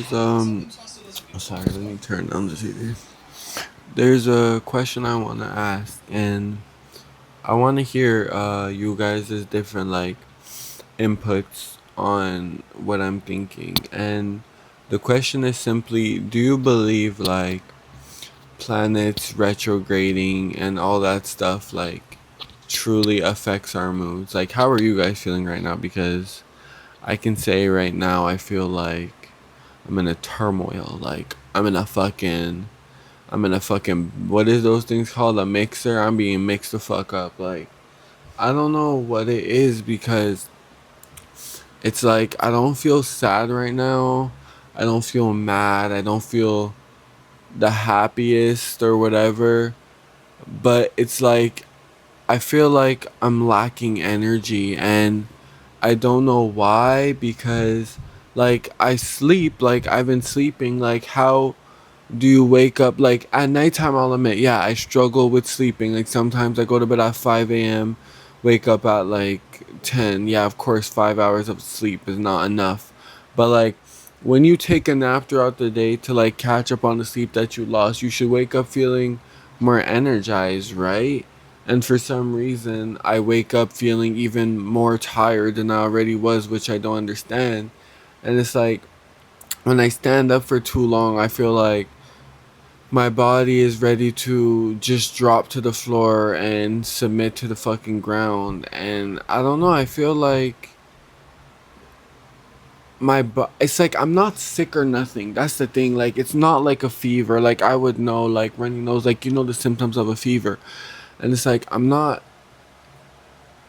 Sorry, let me turn down the TV. There's a question I want to ask, and I want to hear you guys' different inputs on what I'm thinking. And the question is simply, do you believe planets retrograding and all that stuff truly affects our moods? Like, how are you guys feeling right now? Because I can say right now I feel like I'm in a turmoil. I'm in a fucking what is those things called? A mixer. I'm being mixed the fuck up. I don't know what it is because it's like I don't feel sad right now. I don't feel mad. I don't feel the happiest or whatever. But it's like I feel like I'm lacking energy, and I don't know why because I sleep, I've been sleeping. Like, how do you wake up? Like, at nighttime, I'll admit, yeah, I struggle with sleeping. Like, sometimes I go to bed at 5 a.m., wake up at 10. Yeah, of course, 5 hours of sleep is not enough. But when you take a nap throughout the day to catch up on the sleep that you lost, you should wake up feeling more energized, right? And for some reason, I wake up feeling even more tired than I already was, which I don't understand. And it's like when I stand up for too long, I feel like my body is ready to just drop to the floor and submit to the fucking ground. And I don't know, I feel like it's like I'm not sick or nothing. That's the thing. Like, it's not like a fever. Like, I would know, like runny nose, like, the symptoms of a fever. And it's like I'm not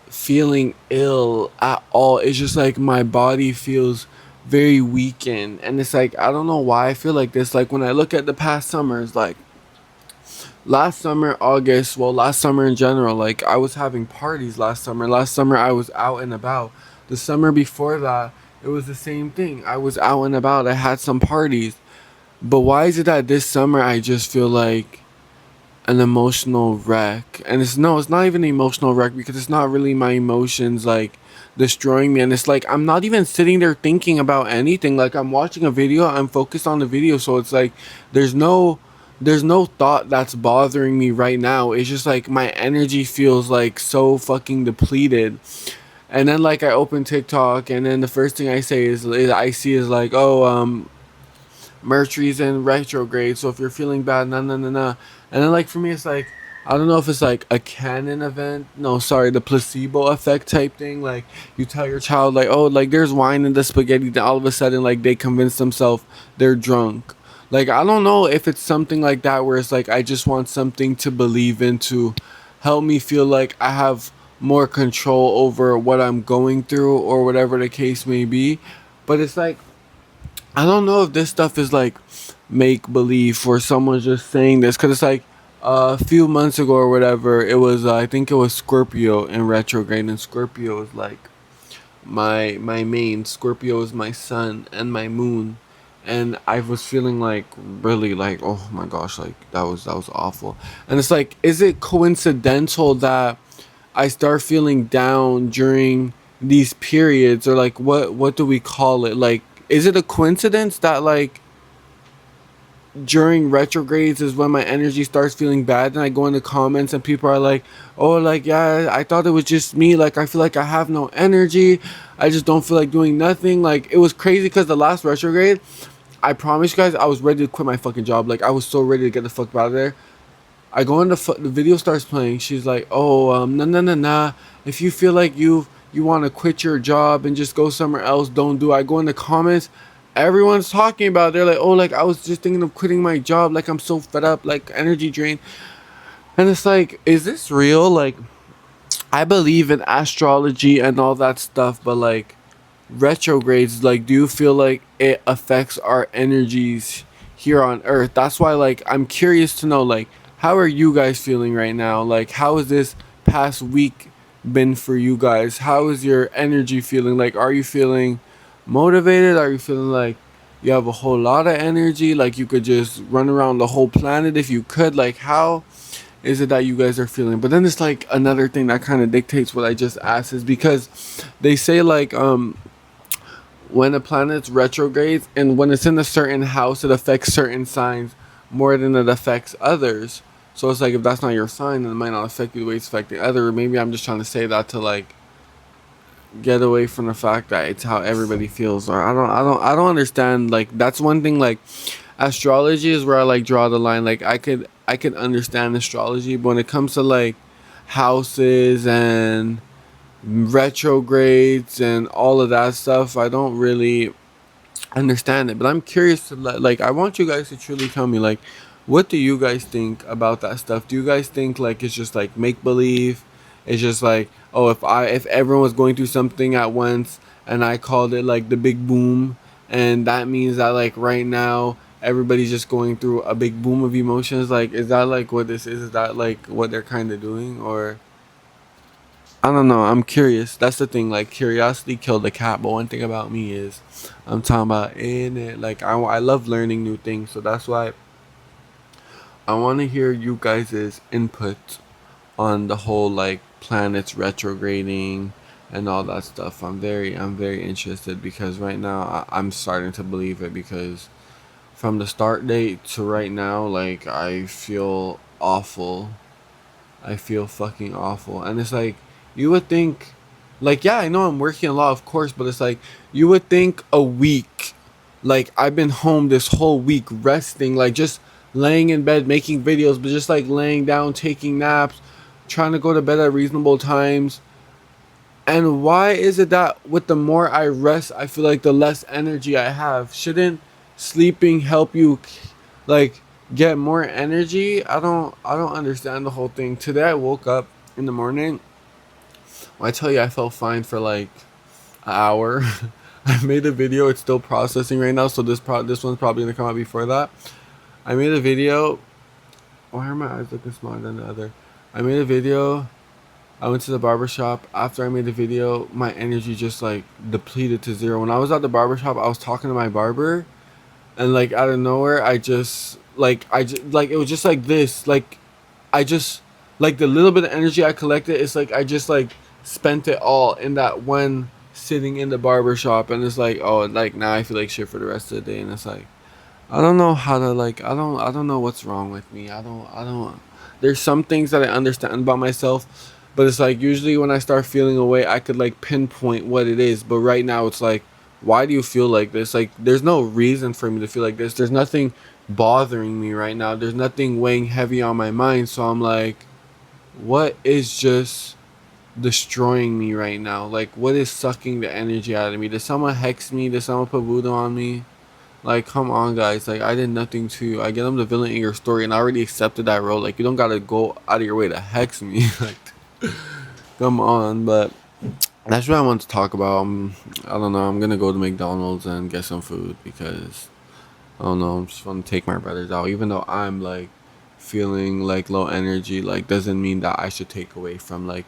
feeling ill at all. It's just like my body feels very weakened. And it's like I don't know why I feel like this. Like, when I look at the past summers, like last summer, August, well, last summer in general, like I was having parties last summer. Last summer I was out and about. The summer before that, it was the same thing. I was out and about. I had some parties. But why is it that this summer I just feel like an emotional wreck? And it's not even an emotional wreck because it's not really my emotions destroying me. And it's like I'm not even sitting there thinking about anything. Like, I'm watching a video, I'm focused on the video, so it's like there's no there's no thought that's bothering me right now. It's just like my energy feels like so fucking depleted. And then I open TikTok, and then the first thing I see is like, oh, Mercury's in retrograde, so if you're feeling bad, nah, nah, nah, nah. And then, for me, it's like, I don't know if it's like a canon event. No, sorry, the placebo effect type thing. Like, you tell your child, oh, there's wine in the spaghetti, then all of a sudden, they convince themselves they're drunk. Like, I don't know if it's something like that where it's like, I just want something to believe in to help me feel like I have more control over what I'm going through or whatever the case may be. But it's like, I don't know if this stuff is make believe or someone just saying this, because it's like a few months ago or whatever, it was I think it was Scorpio in retrograde, and Scorpio is my main. Scorpio is my sun and my moon, and I was feeling really oh my gosh, that was awful. And it's like, is it coincidental that I start feeling down during these periods, or what do we call it? Like, is it a coincidence that during retrogrades is when my energy starts feeling bad, and I go in the comments and people are like, oh, yeah, I thought it was just me. Like, I feel like I have no energy. I just don't feel like doing nothing. Like, it was crazy because the last retrograde, I promise you guys, I was ready to quit my fucking job. Like, I was so ready to get the fuck out of there. I go in the video starts playing. She's like, oh, nah, nah, nah, nah. If you feel like you want to quit your job and just go somewhere else, don't do it. I go in the comments, everyone's talking about it. They're like, oh, I was just thinking of quitting my job. Like, I'm so fed up, energy drain. And it's like, is this real? Like, I believe in astrology and all that stuff, but retrogrades, do you feel like it affects our energies here on earth? That's why I'm curious to know how are you guys feeling right now? Like, how has this past week been for you guys? How is your energy feeling? Like, are you feeling motivated? Are you feeling like you have a whole lot of energy, like you could just run around the whole planet if you could? Like, how is it that you guys are feeling? But then it's another thing that kind of dictates what I just asked, is because they say when a planet's retrogrades and when it's in a certain house, it affects certain signs more than it affects others. So it's like if that's not your sign, then it might not affect you the way it's affecting other. Maybe I'm just trying to say that to like get away from the fact that it's how everybody feels. Or I don't understand. Like that's one thing. Like astrology is where I like draw the line. Like I could understand astrology, but when it comes to like houses and retrogrades and all of that stuff, I don't really understand it. But I'm curious to like I want you guys to truly tell me like what do you guys think about that stuff? Do you guys think like it's just like make believe? It's just like, oh, if everyone was going through something at once and I called it like the big boom, and that means that like right now everybody's just going through a big boom of emotions, like is that like what this is? Is that like what they're kind of doing? Or I don't know. I'm curious. That's the thing. Like curiosity killed the cat. But one thing about me is, I'm talking about in it. Like I love learning new things. So that's why I want to hear you guys' input on the whole like planets retrograding and all that stuff. I'm very interested because right now I'm starting to believe it because from the start date to right now, like I feel awful. I feel fucking awful. And it's like, you would think, like, yeah, I know I'm working a lot, of course, but it's like, you would think a week, like, I've been home this whole week resting, like, just laying in bed making videos, but just like laying down, taking naps, trying to go to bed at reasonable times. And why is it that with the more I rest, I feel like the less energy I have? Shouldn't sleeping help you like get more energy? I don't understand the whole thing. Today I woke up in the morning. I tell you I felt fine for like an hour. I made a video, it's still processing right now, so this one's probably gonna come out before that. I made a video. Why are my eyes looking smaller than the other? I made a video. I went to the barber shop. After I made the video, my energy just like depleted to zero. When I was at the barber shop, I was talking to my barber, and like out of nowhere, I just like it was just like this. Like I just like the little bit of energy I collected. It's like I just like spent it all in that one sitting in the barber shop, and it's like, oh, like now I feel like shit for the rest of the day, and it's like I don't know how to like I don't know what's wrong with me. I don't there's some things that I understand about myself, but it's like usually when I start feeling away, I could like pinpoint what it is, but right now it's like why do you feel like this? Like there's no reason for me to feel like this. There's nothing bothering me right now. There's nothing weighing heavy on my mind, so I'm like what is just destroying me right now? Like what is sucking the energy out of me? Did someone hex me? Did someone put voodoo on me? Like, come on, guys. Like, I did nothing to you. I get I'm the villain in your story, and I already accepted that role. Like, you don't gotta go out of your way to hex me. Like, come on. But that's what I want to talk about. I don't know. I'm gonna go to McDonald's and get some food because I don't know. I'm just want to take my brothers out, even though I'm like feeling like low energy. Like, doesn't mean that I should take away from like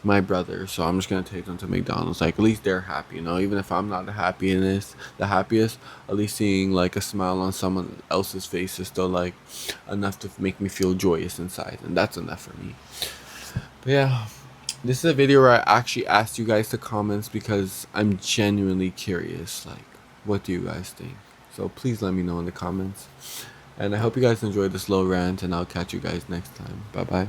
my brother. So I'm just gonna take them to McDonald's. Like, at least they're happy, you know. Even if I'm not the happiest, at least seeing like a smile on someone else's face is still like enough to make me feel joyous inside, and that's enough for me. But yeah. This is a video where I actually asked you guys to comments because I'm genuinely curious. Like, what do you guys think? So please let me know in the comments. And I hope you guys enjoyed this little rant, and I'll catch you guys next time. Bye bye.